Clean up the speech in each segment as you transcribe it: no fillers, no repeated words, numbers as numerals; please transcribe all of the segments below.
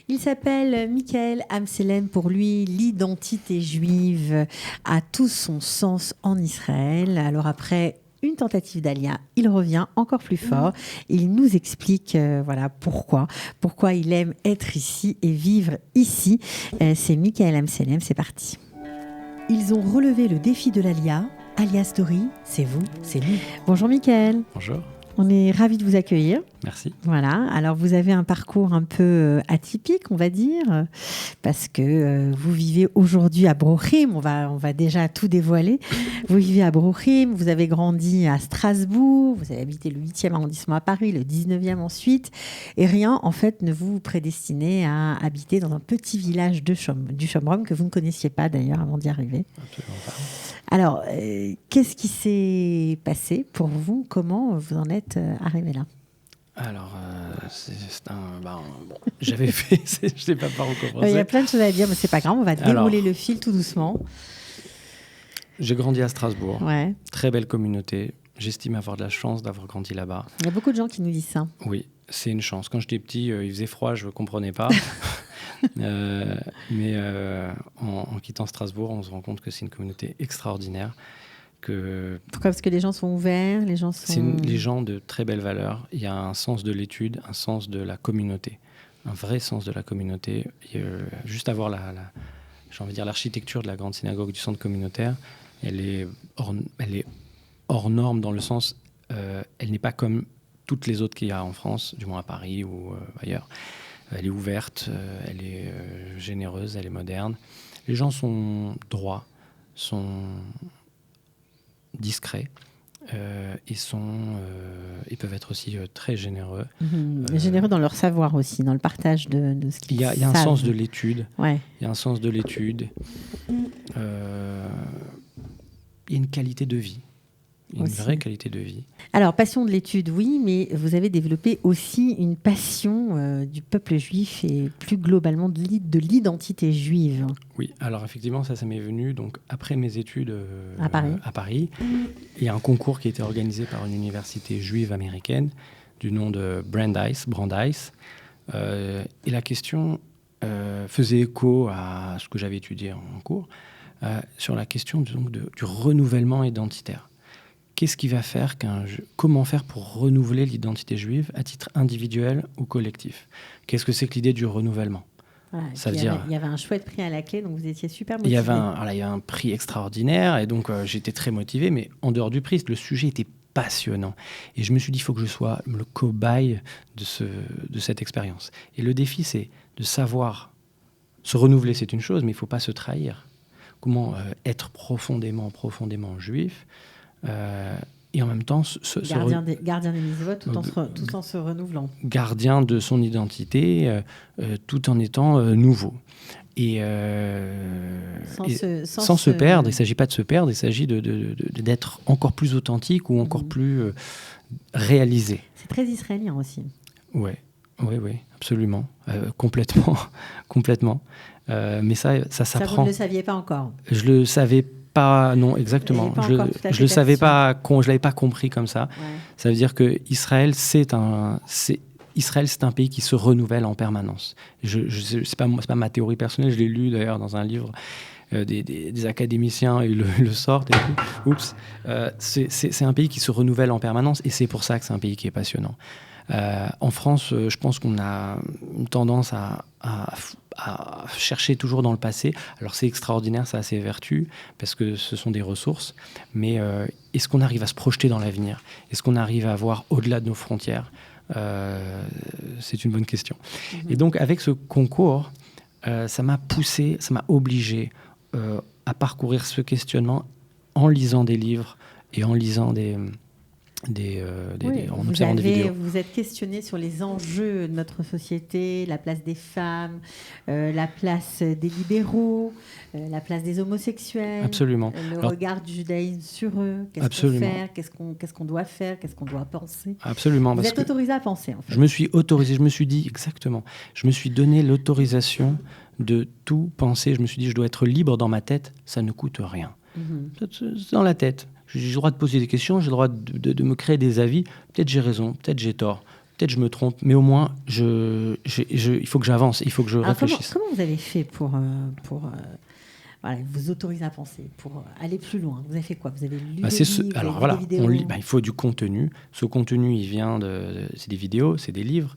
Il s'appelle Michael Amselem. Pour lui, l'identité juive a tout son sens en Israël. Alors après une tentative d'Alia, il revient encore plus fort. Il nous explique voilà, pourquoi il aime être ici et vivre ici. C'est Michael Amselem, c'est parti. Ils ont relevé le défi de l'Alia. Alia Story, c'est vous, c'est nous. Bonjour Michael. Bonjour. On est ravis de vous accueillir. Merci. Voilà, alors vous avez un parcours un peu atypique, on va dire, parce que vous vivez aujourd'hui à Brochim, on va déjà tout dévoiler. Vous vivez à Brochim, vous avez grandi à Strasbourg, vous avez habité le 8e arrondissement à Paris, le 19e ensuite, et rien, en fait, ne vous prédestinait à habiter dans un petit village du Chomron que vous ne connaissiez pas d'ailleurs avant d'y arriver. Absolument pas. Alors, qu'est-ce qui s'est passé pour vous? Comment vous en êtes arrivé là? Alors, j'avais fait, je ne sais pas par où commencer. Il y a plein de choses à dire, mais c'est pas grave, on va dérouler le fil tout doucement. J'ai grandi à Strasbourg, ouais. Très belle communauté. J'estime avoir de la chance d'avoir grandi là-bas. Il y a beaucoup de gens qui nous disent ça. Oui, c'est une chance. Quand j'étais petit, il faisait froid, je ne comprenais pas. Mais en quittant Strasbourg, on se rend compte que c'est une communauté extraordinaire. Pourquoi? Parce que les gens sont ouverts, les gens sont... C'est les gens de très belles valeurs. Il y a un sens de l'étude, un sens de la communauté, un vrai sens de la communauté. Juste à voir j'ai envie de dire l'architecture de la grande synagogue du centre communautaire, elle est hors norme dans le sens, elle n'est pas comme toutes les autres qu'il y a en France, du moins à Paris ou ailleurs. Elle est ouverte, elle est généreuse, elle est moderne. Les gens sont droits, sont discrets et peuvent être aussi très généreux. Généreux dans leur savoir aussi, dans le partage de ce qu'ils savent. Il y a un sens de l'étude. Ouais. Il y a un sens de l'étude. Il y a une qualité de vie. Une vraie qualité de vie. Alors, passion de l'étude, oui, mais vous avez développé aussi une passion du peuple juif et plus globalement de l'identité juive. Oui, alors effectivement, ça m'est venu donc, après mes études à Paris. Il y a un concours qui a été organisé par une université juive américaine du nom de Brandeis. Et la question faisait écho à ce que j'avais étudié en cours sur la question donc, du renouvellement identitaire. Qu'est-ce qui va faire comment faire pour renouveler l'identité juive à titre individuel ou collectif? Qu'est-ce que c'est que l'idée du renouvellement? Ça veut dire... Il y avait un chouette prix à la clé, donc vous étiez super motivé. Il y avait un prix extraordinaire, et donc j'étais très motivé, mais en dehors du prix, le sujet était passionnant. Et je me suis dit, il faut que je sois le cobaye de cette expérience. Et le défi, c'est de savoir se renouveler, c'est une chose, mais il ne faut pas se trahir. Comment être profondément juif et en même temps gardien des mitzvot tout en se renouvelant. Gardien de son identité tout en étant nouveau. Et sans se perdre, il ne s'agit pas de se perdre, il s'agit d'être encore plus authentique ou encore plus réalisé. C'est très israélien aussi. Oui, absolument. Complètement. Mais ça s'apprend. Ça, vous ne le saviez pas encore? Je le savais pas, non, exactement. Je le savais pas, je l'avais pas compris comme ça. Ouais. Ça veut dire que Israël, c'est un pays qui se renouvelle en permanence. C'est pas ma théorie personnelle, je l'ai lu d'ailleurs dans un livre. Des académiciens ils le sortent et tout. Oups. C'est un pays qui se renouvelle en permanence et c'est pour ça que c'est un pays qui est passionnant. En France, je pense qu'on a une tendance à chercher toujours dans le passé. Alors c'est extraordinaire, ça a ses vertus, parce que ce sont des ressources, mais est-ce qu'on arrive à se projeter dans l'avenir? Est-ce qu'on arrive à voir au-delà de nos frontières? C'est une bonne question. Et donc avec ce concours, ça m'a obligé à parcourir ce questionnement en lisant des livres et en lisant en observant des vidéos. Vous êtes questionné sur les enjeux de notre société, la place des femmes, la place des libéraux, la place des homosexuels. Absolument. Regard du judaïsme sur eux. Qu'est-ce qu'on fait? Qu'est-ce qu'on doit faire? Qu'est-ce qu'on doit penser? Absolument. Vous êtes autorisé à penser, en fait. Je me suis autorisé, je me suis dit, exactement, je me suis donné l'autorisation de tout penser. Je me suis dit, je dois être libre dans ma tête, ça ne coûte rien. C'est dans la tête. J'ai le droit de poser des questions, j'ai le droit de me créer des avis. Peut-être j'ai raison, peut-être j'ai tort. Peut-être je me trompe, mais au moins, il faut que j'avance, il faut que je réfléchisse. Comment vous avez fait pour vous autoriser à penser, pour aller plus loin? Vous avez fait quoi? Vous avez lu des livres, alors voilà, des vidéos? il faut du contenu. Ce contenu, il vient c'est des vidéos, c'est des livres.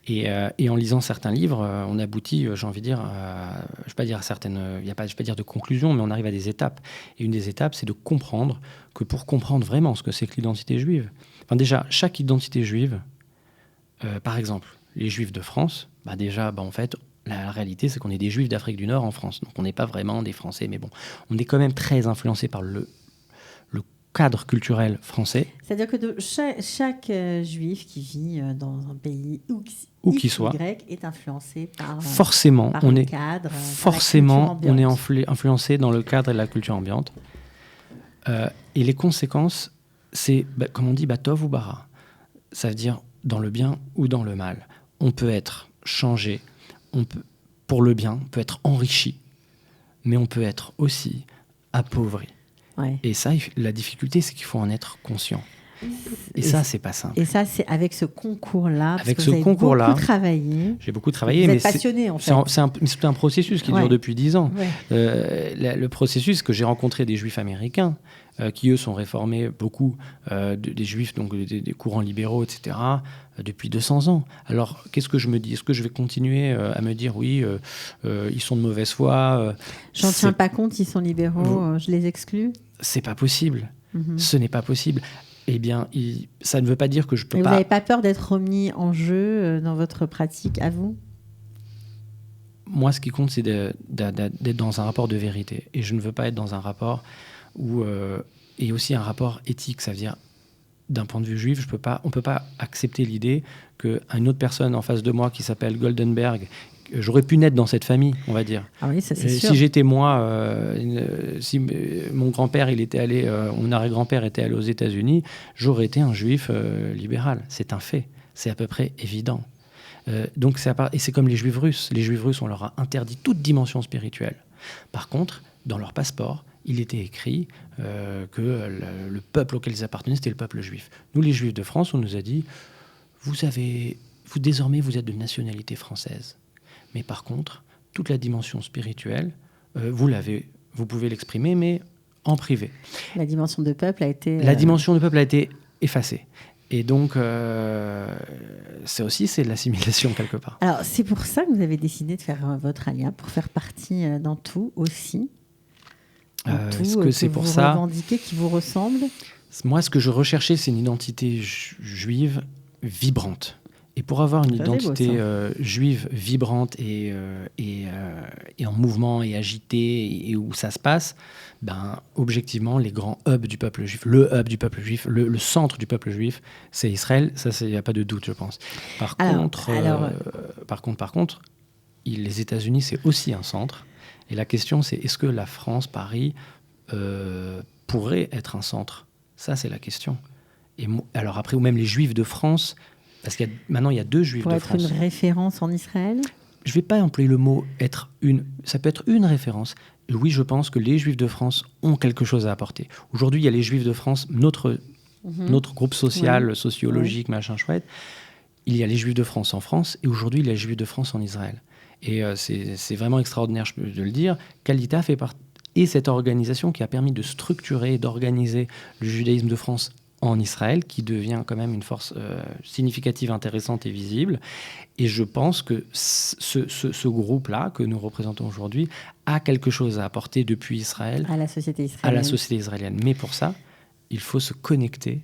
Et en lisant certains livres, on aboutit, j'ai envie de dire, je ne vais pas dire certaines, je vais pas dire de conclusion, mais on arrive à des étapes. Et une des étapes, c'est de comprendre que pour comprendre vraiment ce que c'est que l'identité juive, déjà, chaque identité juive, par exemple, les Juifs de France, en fait, la réalité, c'est qu'on est des Juifs d'Afrique du Nord en France. Donc, on n'est pas vraiment des Français, mais bon, on est quand même très influencé par le cadre culturel français. C'est-à-dire que chaque Juif qui vit dans un pays où qu'il soit, est influencé par forcément, par on le est cadre, forcément, on est influencé dans le cadre et la culture ambiante. Et les conséquences, c'est, comme on dit, tov ou bara. Ça veut dire dans le bien ou dans le mal. On peut être changé, pour le bien, on peut être enrichi, mais on peut être aussi appauvri. Ouais. Et ça, la difficulté, c'est qu'il faut en être conscient. Et ça, c'est pas simple. Et ça, c'est avec ce concours-là. Avec ce concours-là, j'ai beaucoup travaillé. Vous êtes passionné, en fait. C'est un processus qui dure depuis 10 ans. Ouais. Le processus que j'ai rencontré des Juifs américains, qui eux sont réformés beaucoup, des Juifs, donc des courants libéraux, etc., depuis 200 ans. Alors, qu'est-ce que je me dis? Est-ce que je vais continuer à me dire, oui, ils sont de mauvaise foi? J'en tiens pas compte, ils sont libéraux, je les exclus? C'est pas possible. Ce n'est pas possible. Eh bien, ça ne veut pas dire que je peux pas... Vous n'avez pas peur d'être remis en jeu dans votre pratique, à vous? Moi, ce qui compte, c'est d'être dans un rapport de vérité. Et je ne veux pas être dans un rapport où... et aussi un rapport éthique, ça veut dire, d'un point de vue juif, on ne peut pas accepter l'idée qu'une autre personne en face de moi qui s'appelle Goldenberg, j'aurais pu naître dans cette famille, on va dire. Ah oui, ça c'est sûr. Si j'étais moi, si mon grand-père, mon arrière-grand-père était allé aux États-Unis, j'aurais été un juif libéral. C'est un fait. C'est à peu près évident. Donc et c'est comme les juifs russes. Les juifs russes, on leur a interdit toute dimension spirituelle. Par contre, dans leur passeport, il était écrit que le peuple auquel ils appartenaient, c'était le peuple juif. Nous, les juifs de France, on nous a dit, désormais, vous êtes de nationalité française. Mais par contre, toute la dimension spirituelle, vous pouvez l'exprimer, mais en privé. La dimension de peuple a été... La dimension de peuple a été effacée. Et donc, c'est de l'assimilation quelque part. Alors, c'est pour ça que vous avez décidé de faire votre alia, pour faire partie dans tout aussi. Est-ce que c'est pour ça vous revendiquez, qui vous ressemble? Moi, ce que je recherchais, c'est une identité juive vibrante. Et pour avoir une identité juive vibrante et en mouvement et agitée et où ça se passe, objectivement, les grands hubs du peuple juif, le hub du peuple juif, le centre du peuple juif, c'est Israël. Ça, il n'y a pas de doute, je pense. Par contre, les États-Unis, c'est aussi un centre. Et la question, c'est est-ce que la France, Paris, pourrait être un centre? Ça, c'est la question. Et alors après, ou même les Juifs de France... Parce qu'il maintenant, il y a 2 Juifs de France. Pour être une référence en Israël? Je ne vais pas employer le mot être une. Ça peut être une référence. Et oui, je pense que les Juifs de France ont quelque chose à apporter. Aujourd'hui, il y a les Juifs de France, notre groupe social, sociologique, machin chouette. Il y a les Juifs de France en France. Et aujourd'hui, il y a les Juifs de France en Israël. Et c'est vraiment extraordinaire, je peux le dire. Kalita fait partie. Et cette organisation qui a permis de structurer et d'organiser le judaïsme de France en Israël, qui devient quand même une force significative, intéressante et visible. Et je pense que ce groupe-là, que nous représentons aujourd'hui, a quelque chose à apporter depuis Israël à la société israélienne. Mais pour ça, il faut se connecter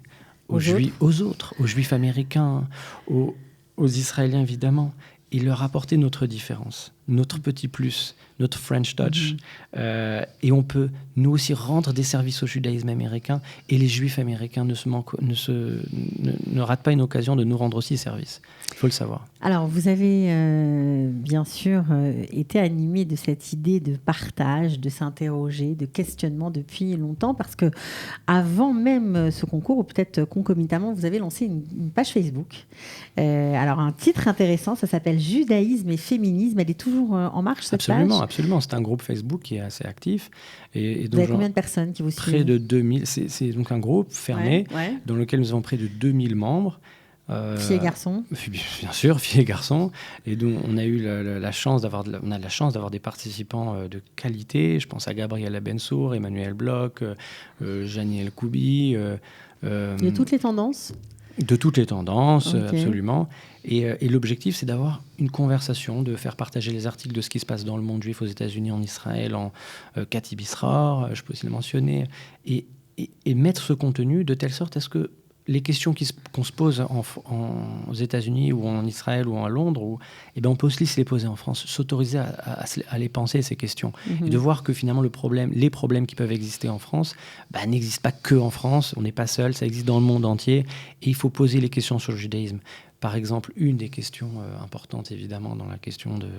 aux autres, aux Juifs américains, aux Israéliens évidemment, et leur apporter notre différence, notre petit plus, notre French touch. Et on peut, nous aussi, rendre des services au judaïsme américain, et les Juifs américains ne ratent pas une occasion de nous rendre aussi service. Il faut le savoir. Alors, vous avez bien sûr été animé de cette idée de partage, de s'interroger, de questionnement depuis longtemps, parce que avant même ce concours, ou peut-être concomitamment, vous avez lancé une page Facebook. Alors, un titre intéressant, ça s'appelle Judaïsme et féminisme. Elle est toujours en marche, cette page? Absolument. C'est un groupe Facebook qui est assez actif. Et vous avez combien de personnes qui vous suivent? Près de 2000. C'est donc un groupe fermé dans lequel nous avons près de 2000 membres. Filles et garçons. Bien sûr, filles et garçons. Et donc, on a eu la chance d'avoir des participants de qualité. Je pense à Gabriela Bensour, Emmanuel Bloch, Janiel Koubi. De toutes les tendances. De toutes les tendances, Okay. Absolument. Et l'objectif, c'est d'avoir une conversation, de faire partager les articles de ce qui se passe dans le monde juif aux États-Unis, en Israël, en Cathy Bisrar, je peux aussi le mentionner, et mettre ce contenu de telle sorte à ce que les questions qu'on se pose aux États-Unis ou en Israël ou à Londres, on peut aussi se les poser en France, s'autoriser à les penser, ces questions. Et de voir que finalement les problèmes qui peuvent exister en France n'existent pas que en France, on n'est pas seul, ça existe dans le monde entier, et il faut poser les questions sur le judaïsme. Par exemple, une des questions importantes, évidemment, dans la question de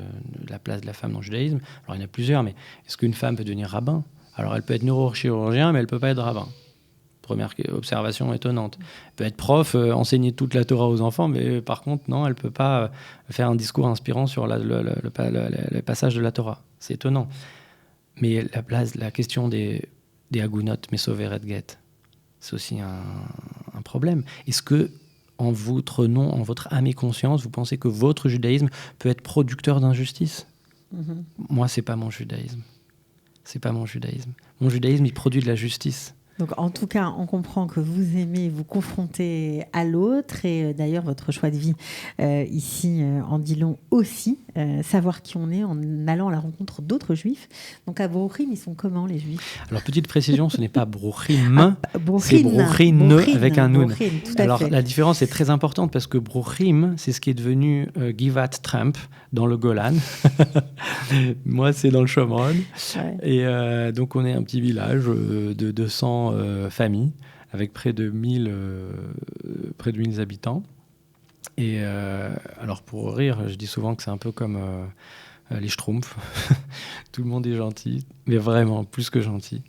la place de la femme dans le judaïsme, alors il y en a plusieurs, mais est-ce qu'une femme peut devenir rabbin ? Alors elle peut être neurochirurgien, mais elle ne peut pas être rabbin. Première observation étonnante. Elle peut être prof, enseigner toute la Torah aux enfants, mais par contre, non, elle ne peut pas faire un discours inspirant sur le passage de la Torah. C'est étonnant. Mais la question des agunot, mesover et get, c'est aussi un problème. Est-ce que, en votre nom, en votre âme et conscience, vous pensez que votre judaïsme peut être producteur d'injustice ? Moi, ce n'est pas mon judaïsme. C'est pas mon judaïsme. Mon judaïsme, il produit de la justice. Donc, en tout cas, on comprend que vous aimez vous confronter à l'autre, et d'ailleurs, votre choix de vie ici en dit long aussi, savoir qui on est en allant à la rencontre d'autres juifs. Donc, à Bruchim, ils sont comment, les juifs ? Alors, petite précision, ce n'est pas Bruchim, c'est Bruchin avec un nun. Alors, la différence est très importante parce que Bruchim, c'est ce qui est devenu Givat Trump dans le Golan. Moi, c'est dans le Shomron. Ouais. Et donc, on est un petit village de 200 familles avec près de 1000 habitants. Et alors, pour rire, je dis souvent que c'est un peu comme les Schtroumpfs. Tout le monde est gentil, mais vraiment plus que gentil.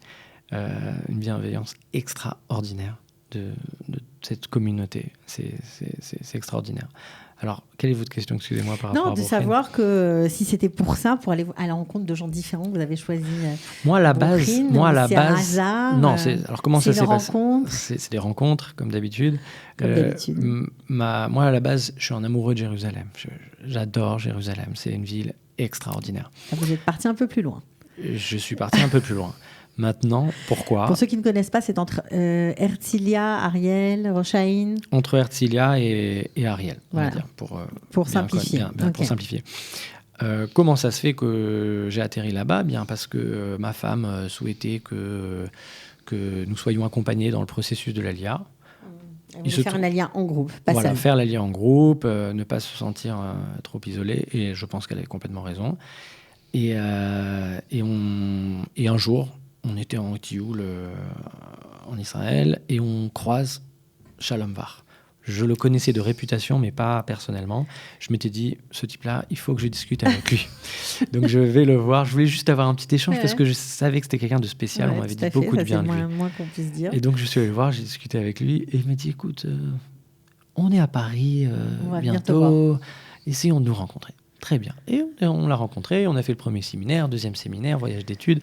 Une bienveillance extraordinaire de cette communauté. C'est extraordinaire. Alors, quelle est votre question, excusez-moi, par rapport à de savoir que si c'était pour ça, pour aller à la rencontre de gens différents, vous avez choisi moi, à la base, hasard, non, alors comment ça s'est passé ? C'est des rencontres, comme d'habitude. Moi, à la base, je suis un amoureux de Jérusalem. J'adore Jérusalem. C'est une ville extraordinaire. Vous êtes parti un peu plus loin. Je suis parti un peu plus loin. Maintenant, pourquoi ? Pour ceux qui ne connaissent pas, c'est entre Herzliya, Ariel, Rosh-Haïn. Entre Herzliya et Ariel, voilà. On va dire, pour simplifier. Pour simplifier. Comment ça se fait que j'ai atterri là-bas ? Bien parce que ma femme souhaitait que nous soyons accompagnés dans le processus de l'Aliyah. Vous voulez faire un Aliyah en groupe, pas voilà, seul. Faire l'Aliyah en groupe, ne pas se sentir trop isolé. Et je pense qu'elle avait complètement raison. Et un jour, on était en Tioul en Israël et on croise Shalom Var. Je le connaissais de réputation, mais pas personnellement. Je m'étais dit, ce type-là, il faut que je discute avec lui. Donc je vais le voir. Je voulais juste avoir un petit échange parce que je savais que c'était quelqu'un de spécial. On m'avait dit beaucoup de bien de lui. Moins qu'on puisse dire. Et donc je suis allé le voir, j'ai discuté avec lui et il m'a dit, écoute, on est à Paris bientôt. Essayons de nous rencontrer. Très bien. Et on l'a rencontré, on a fait le premier séminaire, deuxième séminaire, voyage d'études,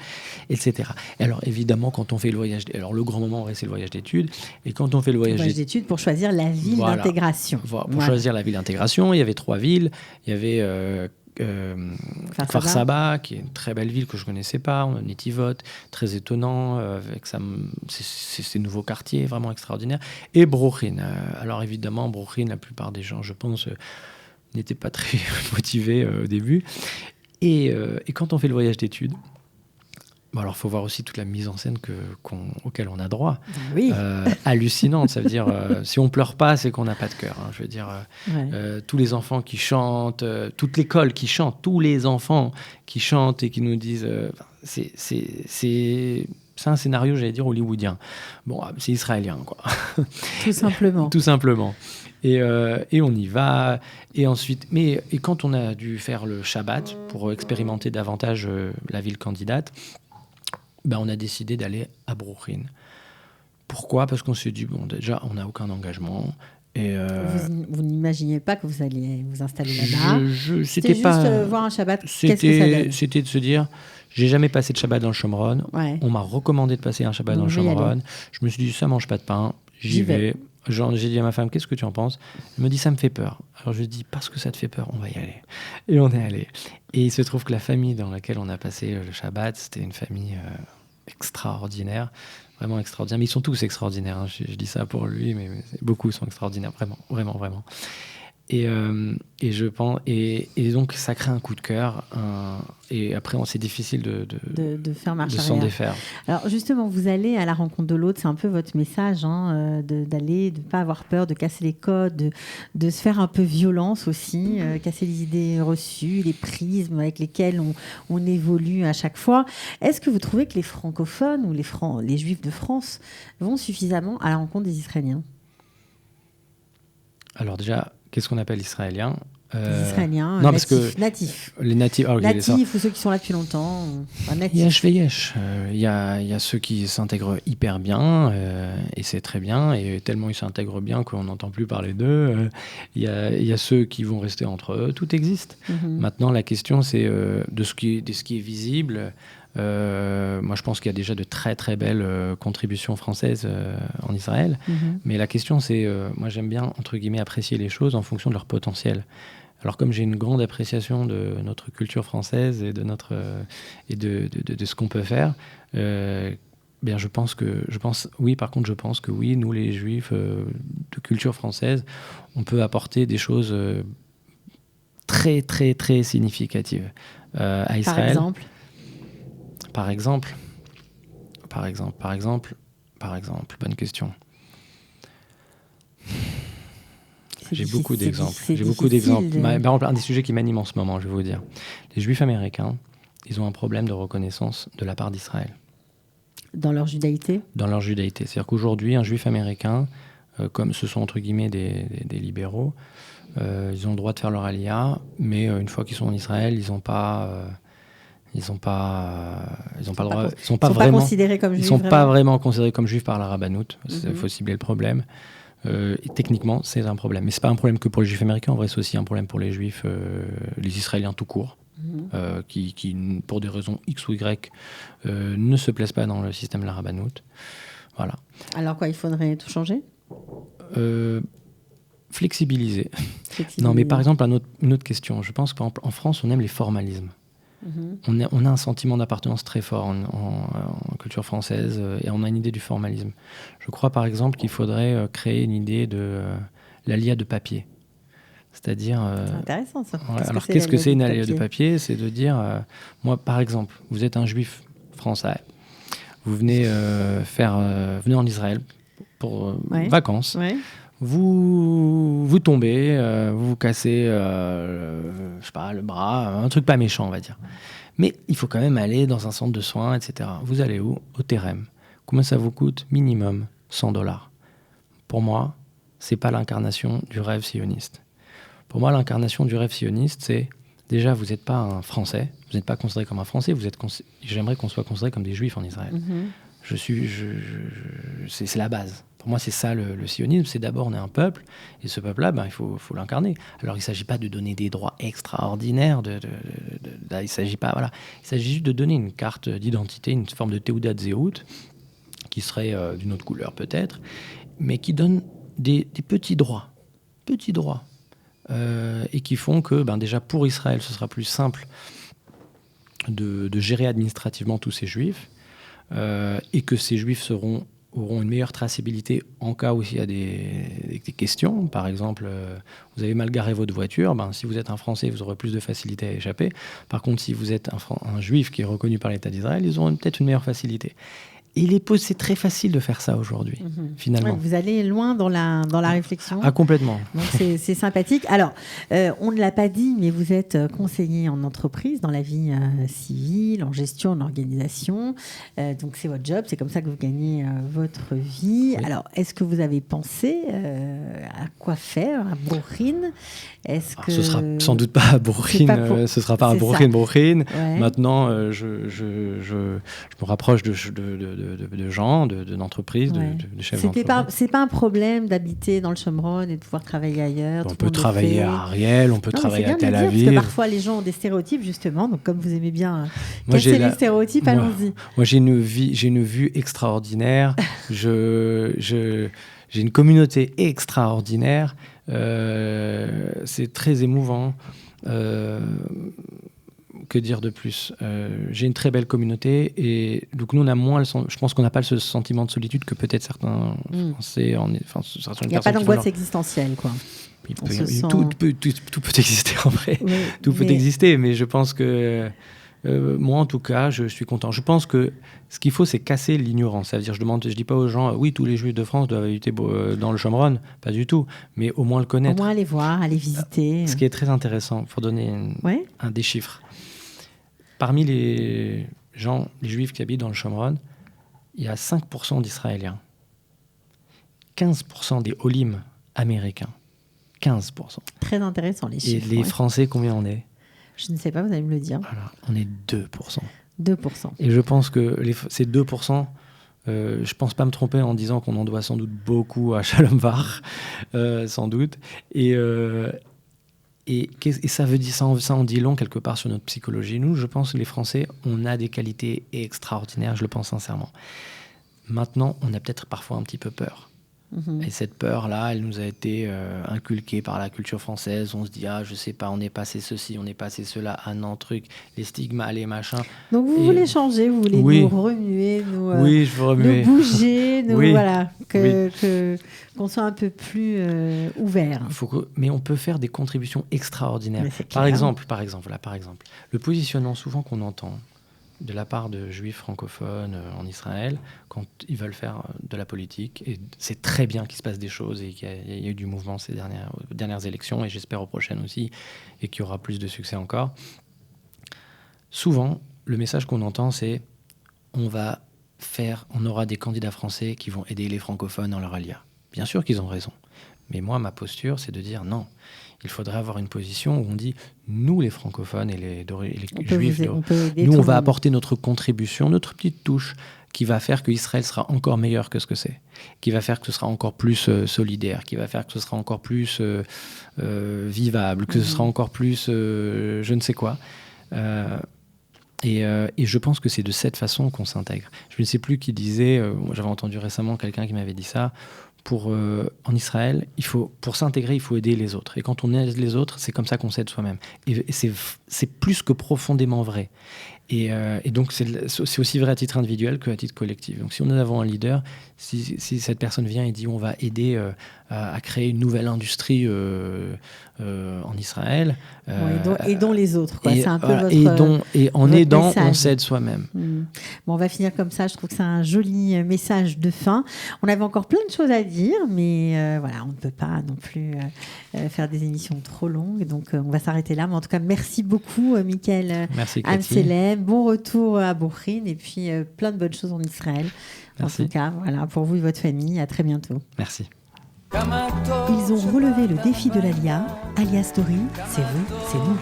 etc. Et alors, évidemment, quand on fait le voyage... Alors, le grand moment, c'est le voyage d'études. Et quand on fait le voyage d'études pour choisir la ville d'intégration. Pour choisir la ville d'intégration, il y avait 3 villes. Il y avait Kfar Saba, qui est une très belle ville que je ne connaissais pas, Netivot, très étonnant, avec ses nouveaux quartiers, vraiment extraordinaires. Et Bruchin. Alors, évidemment, Bruchin, la plupart des gens, je pense... n'était pas très motivé au début. Et quand on fait le voyage d'études, alors il faut voir aussi toute la mise en scène auquel on a droit. Oui. Hallucinante, ça veut dire, si on ne pleure pas, c'est qu'on n'a pas de cœur. Hein. Je veux dire, tous les enfants qui chantent, toute l'école qui chante, tous les enfants qui chantent et qui nous disent... c'est un scénario, j'allais dire, hollywoodien. Bon, c'est israélien, quoi. Tout simplement. Tout simplement. Et on y va. Et ensuite, et quand on a dû faire le Shabbat pour expérimenter davantage la ville candidate, on a décidé d'aller à Bruchin. Pourquoi ? Parce qu'on s'est dit, bon, déjà, on n'a aucun engagement. Et vous n'imaginiez pas que vous alliez vous installer là-bas. C'était juste pas, voir un Shabbat. Qu'est-ce que ça donne ? C'était de se dire, j'ai jamais passé de Shabbat dans le Shomron. Ouais. On m'a recommandé de passer un Shabbat dans le Shomron. Je me suis dit, ça mange pas de pain. J'y vais. J'ai dit à ma femme, qu'est-ce que tu en penses? Elle me dit, ça me fait peur. Alors je lui dis, parce que ça te fait peur, on va y aller. Et on est allé. Et il se trouve que la famille dans laquelle on a passé le Shabbat, c'était une famille extraordinaire, vraiment extraordinaire. Mais ils sont tous extraordinaires, hein. Je dis ça pour lui, mais beaucoup sont extraordinaires, vraiment, vraiment, vraiment. Et je pense, et donc ça crée un coup de cœur, et après c'est difficile de faire marche arrière, s'en défaire. Alors justement, vous allez à la rencontre de l'autre, c'est un peu votre message, hein, d'aller, de ne pas avoir peur, de casser les codes, de se faire un peu violence aussi, casser les idées reçues, les prismes avec lesquels on évolue à chaque fois. Est-ce que vous trouvez que les francophones ou les juifs de France vont suffisamment à la rencontre des Israéliens? Alors déjà, qu'est-ce qu'on appelle israélien? Les Israéliens, non, natifs. Les natifs, natifs ou ceux qui sont là depuis longtemps. Yesh. Il y a ceux qui s'intègrent hyper bien, et c'est très bien, et tellement ils s'intègrent bien qu'on n'entend plus parler d'eux. Il y a ceux qui vont rester entre eux. Tout existe. Mm-hmm. Maintenant, la question, c'est de ce qui est visible. Moi, je pense qu'il y a déjà de très très belles contributions françaises en Israël. Mm-hmm. Mais la question, c'est, moi j'aime bien, entre guillemets, apprécier les choses en fonction de leur potentiel. Alors comme j'ai une grande appréciation de notre culture française et de ce qu'on peut faire, bien je pense que oui, nous les Juifs de culture française, on peut apporter des choses très très très significatives à Israël. Par exemple, bonne question. J'ai beaucoup d'exemples. Par exemple, un des sujets qui m'anime en ce moment, je vais vous dire. Les Juifs américains, ils ont un problème de reconnaissance de la part d'Israël. Dans leur judaïté ? Dans leur judaïté. C'est-à-dire qu'aujourd'hui, un Juif américain, comme ce sont entre guillemets des libéraux, ils ont le droit de faire leur aliyah, mais une fois qu'ils sont en Israël, ils n'ont pas le droit. Ils sont pas vraiment considérés comme juifs par la rabbanout. Il faut cibler le problème. Et techniquement, c'est un problème. Mais c'est pas un problème que pour les juifs américains. En vrai, c'est aussi un problème pour les juifs, les Israéliens tout court, qui, pour des raisons X ou Y, ne se plaisent pas dans le système de la rabbanout. Voilà. Alors quoi, il faudrait tout changer ? Flexibiliser. Non, mais par exemple, une autre question. Je pense qu'en France, on aime les formalismes. On a un sentiment d'appartenance très fort en culture française, et on a une idée du formalisme. Je crois par exemple qu'il faudrait créer une idée de l'aliyah de papier. C'est-à-dire... c'est intéressant ça. Alors qu'est-ce que c'est une aliyah de papier ? C'est de dire, moi par exemple, vous êtes un juif français, vous venez venez en Israël pour vacances. Ouais. Vous tombez, vous vous cassez, je sais pas, le bras, un truc pas méchant, on va dire. Mais il faut quand même aller dans un centre de soins, etc. Vous allez où ? Au Terem. Combien ça vous coûte ? Minimum $100. Pour moi, c'est pas l'incarnation du rêve sioniste. Pour moi, l'incarnation du rêve sioniste, c'est déjà, vous n'êtes pas un Français, vous n'êtes pas considéré comme un Français, j'aimerais qu'on soit considéré comme des Juifs en Israël. C'est la base. Pour moi, c'est ça le sionisme, c'est d'abord on est un peuple, et ce peuple-là, il faut l'incarner. Alors il ne s'agit pas de donner des droits extraordinaires, il ne s'agit pas, voilà. Il s'agit juste de donner une carte d'identité, une forme de Teudat Zehut, qui serait d'une autre couleur peut-être, mais qui donne des petits droits, et qui font que déjà pour Israël, ce sera plus simple de gérer administrativement tous ces juifs, et que ces juifs auront une meilleure traçabilité en cas où il y a des questions. Par exemple, vous avez mal garé votre voiture, si vous êtes un Français, vous aurez plus de facilité à échapper. Par contre, si vous êtes un Juif qui est reconnu par l'État d'Israël, ils auront peut-être une meilleure facilité. Et c'est très facile de faire ça aujourd'hui, finalement. Ouais, vous allez loin dans la réflexion. Ah, complètement. Donc c'est sympathique. Alors, on ne l'a pas dit, mais vous êtes conseiller en entreprise, dans la vie civile, en gestion, en organisation. Donc c'est votre job, c'est comme ça que vous gagnez votre vie. Oui. Alors, est-ce que vous avez pensé à quoi faire à Brooklyn ? Ce sera sans doute pas à Brooklyn, ce sera pas à Brooklyn. Ouais. Maintenant, je me rapproche de gens, d'entreprises, de chefs d'entreprise. C'est pas un problème d'habiter dans le Shomron et de pouvoir travailler ailleurs. On peut travailler à Ariel, on peut travailler à Tel Aviv. Parce que parfois les gens ont des stéréotypes justement. Donc comme vous aimez bien casser les stéréotypes, allons-y. Moi j'ai une vue extraordinaire. J'ai une communauté extraordinaire. C'est très émouvant. Que dire de plus? J'ai une très belle communauté et donc nous on a moins je pense qu'on n'a pas ce sentiment de solitude que peut-être certains Français. Il n'y a pas d'angoisse existentielle, quoi. Tout peut exister en vrai. Oui, tout peut exister, mais je pense que moi en tout cas je suis content. Je pense que ce qu'il faut, c'est casser l'ignorance. Ça veut dire, je dis pas aux gens oui, tous les Juifs de France doivent habiter dans le Shomron, pas du tout, mais au moins le connaître, au moins aller voir, aller visiter. Ce qui est très intéressant, pour donner un des chiffres. Parmi les Juifs qui habitent dans le Shomron, il y a 5% d'Israéliens, 15% des Olim américains, 15%. Très intéressant les chiffres. Et les Français, combien on est? Je ne sais pas, vous allez me le dire. Voilà, on est 2%. 2%. Et je pense que ces 2%, je ne pense pas me tromper en disant qu'on en doit sans doute beaucoup à Shalom Var, sans doute. Et ça veut dire, ça en dit long quelque part sur notre psychologie. Nous, je pense que les Français, on a des qualités extraordinaires, je le pense sincèrement. Maintenant, on a peut-être parfois un petit peu peur. Et cette peur-là, elle nous a été inculquée par la culture française. On se dit, je sais pas, on est passé ceci, on est passé cela, non, truc, les stigmas, les machins. Donc vous voulez changer, vous voulez nous remuer, je veux remuer. Nous bouger, voilà, qu'on soit un peu plus ouvert. Mais on peut faire des contributions extraordinaires. Par exemple, le positionnement souvent qu'on entend de la part de juifs francophones en Israël, quand ils veulent faire de la politique. Et c'est très bien qu'il se passe des choses et qu'il y a eu du mouvement ces dernières élections, et j'espère aux prochaines aussi, et qu'il y aura plus de succès encore. Souvent, le message qu'on entend, c'est on aura des candidats français qui vont aider les francophones dans leur alia. Bien sûr qu'ils ont raison. Mais moi, ma posture, c'est de dire non. Il faudrait avoir une position où on dit, nous les francophones et les juifs, nous on va apporter notre contribution, notre petite touche qui va faire que Israël sera encore meilleur que ce que c'est, qui va faire que ce sera encore plus solidaire, qui va faire que ce sera encore plus vivable, que ce sera encore plus je ne sais quoi. Et je pense que c'est de cette façon qu'on s'intègre. Je ne sais plus qui disait, j'avais entendu récemment quelqu'un qui m'avait dit ça, en Israël, pour s'intégrer, il faut aider les autres. Et quand on aide les autres, c'est comme ça qu'on s'aide soi-même. Et c'est plus que profondément vrai. Et donc, c'est aussi vrai à titre individuel qu'à titre collectif. Donc, si on est devant un leader, si cette personne vient et dit on va aider à créer une nouvelle industrie en Israël. Aidons les autres. Quoi. C'est un peu en aidant, message. on s'aide soi-même. Bon, on va finir comme ça. Je trouve que c'est un joli message de fin. On avait encore plein de choses à dire, mais on ne peut pas non plus faire des émissions trop longues. Donc, on va s'arrêter là. Mais en tout cas, merci beaucoup, Michael Amselem. Bon retour à Bourg-en et puis plein de bonnes choses en Israël. Merci. En tout cas, pour vous et votre famille. À très bientôt. Merci. Ils ont relevé le défi de l'Alia. Alia Story, c'est vous, c'est nous.